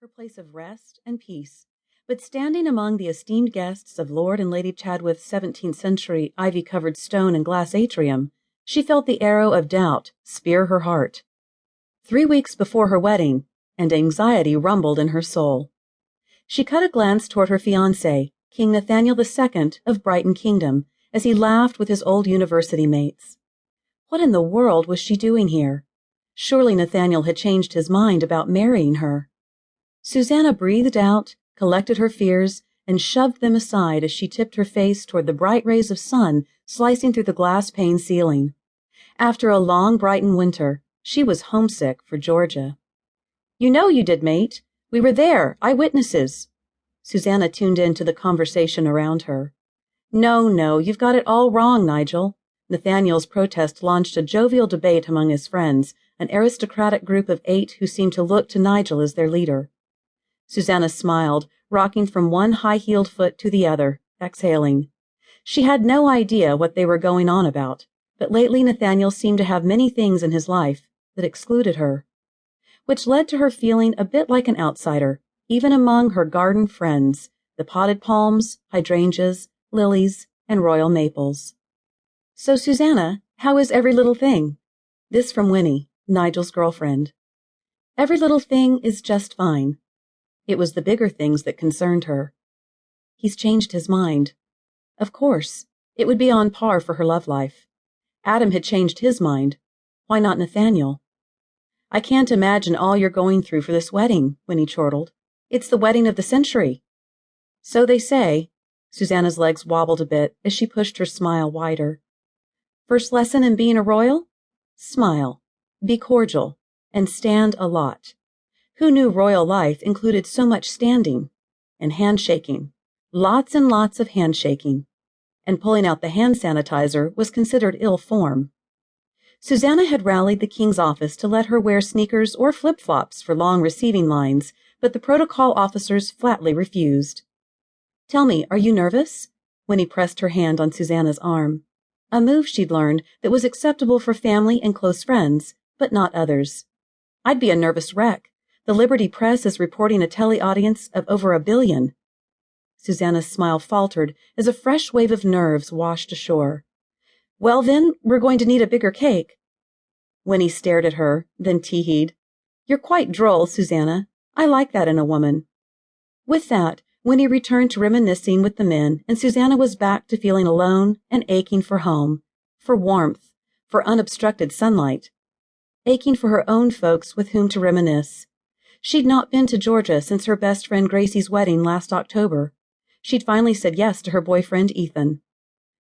her place of rest and peace, but standing among the esteemed guests of Lord and Lady Chadwith's 17th century ivy-covered stone and glass atrium, she felt the arrow of doubt spear her heart. 3 weeks before her wedding, and anxiety rumbled in her soul. She cut a glance toward her fiancé, King Nathaniel II of Brighton Kingdom, as he laughed with his old university mates. What in the world was she doing here? Surely Nathaniel had changed his mind about marrying her. Susanna breathed out, collected her fears, and shoved them aside as she tipped her face toward the bright rays of sun slicing through the glass-pane ceiling. After a long Brighton winter, she was homesick for Georgia. "You know you did, mate. We were there, eyewitnesses." Susanna tuned in to the conversation around her. No, you've got it all wrong, Nigel." Nathaniel's protest launched a jovial debate among his friends, an aristocratic group of 8 who seemed to look to Nigel as their leader. Susanna smiled, rocking from one high-heeled foot to the other, exhaling. She had no idea what they were going on about, but lately Nathaniel seemed to have many things in his life that excluded her, which led to her feeling a bit like an outsider, even among her garden friends, the potted palms, hydrangeas, lilies, and royal maples. "So, Susanna, how is every little thing?" This from Winnie, Nigel's girlfriend. Every little thing is just fine. It was the bigger things that concerned her. He's changed his mind. Of course, it would be on par for her love life. Adam had changed his mind. Why not Nathaniel? "I can't imagine all you're going through for this wedding," Winnie chortled. "It's the wedding of the century." "So they say." Susanna's legs wobbled a bit as she pushed her smile wider. "First lesson in being a royal? Smile, be cordial, and stand a lot." Who knew royal life included so much standing and handshaking, lots and lots of handshaking, and pulling out the hand sanitizer was considered ill form. Susanna had rallied the King's office to let her wear sneakers or flip-flops for long receiving lines, but the protocol officers flatly refused. "Tell me, are you nervous?" Winnie pressed her hand on Susanna's arm, a move she'd learned that was acceptable for family and close friends, but not others. "I'd be a nervous wreck. The Liberty Press is reporting a tele-audience of over 1 billion. Susanna's smile faltered as a fresh wave of nerves washed ashore. "Well then, we're going to need a bigger cake." Winnie stared at her, then tee-heed. "You're quite droll, Susanna. I like that in a woman." With that, Winnie returned to reminiscing with the men, and Susanna was back to feeling alone and aching for home, for warmth, for unobstructed sunlight, aching for her own folks with whom to reminisce. She'd not been to Georgia since her best friend Gracie's wedding last October. She'd finally said yes to her boyfriend Ethan.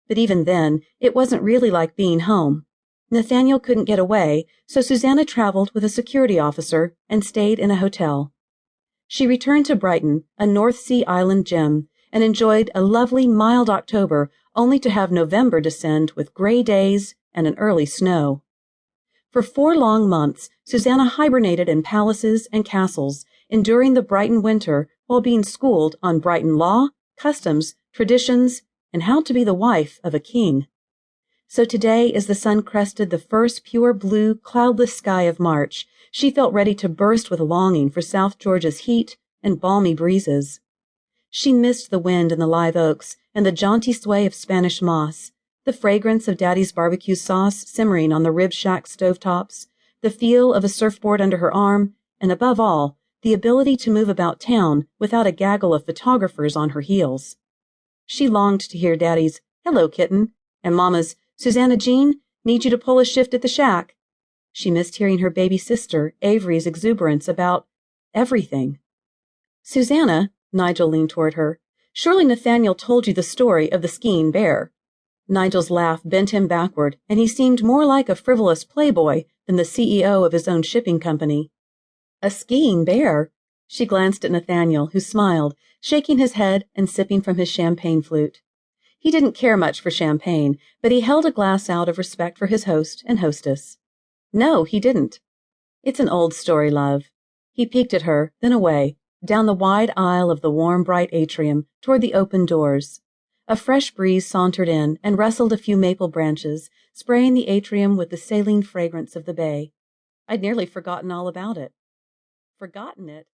But even then, it wasn't really like being home. Nathaniel couldn't get away, so Susanna traveled with a security officer and stayed in a hotel. She returned to Brighton, a North Sea island gem, and enjoyed a lovely, mild October, only to have November descend with gray days and an early snow. For 4 long months, Susanna hibernated in palaces and castles, enduring the Brighton winter while being schooled on Brighton law, customs, traditions, and how to be the wife of a king. So today, as the sun crested the first pure blue, cloudless sky of March, she felt ready to burst with longing for South Georgia's heat and balmy breezes. She missed the wind in the live oaks and the jaunty sway of Spanish moss, the fragrance of Daddy's barbecue sauce simmering on the rib shack stovetops, the feel of a surfboard under her arm, and above all, the ability to move about town without a gaggle of photographers on her heels. She longed to hear Daddy's "Hello, kitten," and Mama's "Susanna Jean, need you to pull a shift at the shack." She missed hearing her baby sister, Avery's exuberance about everything. "Susanna," Nigel leaned toward her, "surely Nathaniel told you the story of the skiing bear." Nigel's laugh bent him backward, and he seemed more like a frivolous playboy than the CEO of his own shipping company. "A skiing bear?" She glanced at Nathaniel, who smiled, shaking his head and sipping from his champagne flute. He didn't care much for champagne, but he held a glass out of respect for his host and hostess. "No, he didn't." "It's an old story, love." He peeked at her, then away, down the wide aisle of the warm, bright atrium, toward the open doors. A fresh breeze sauntered in and rustled a few maple branches, spraying the atrium with the saline fragrance of the bay. I'd nearly forgotten all about it. Forgotten it?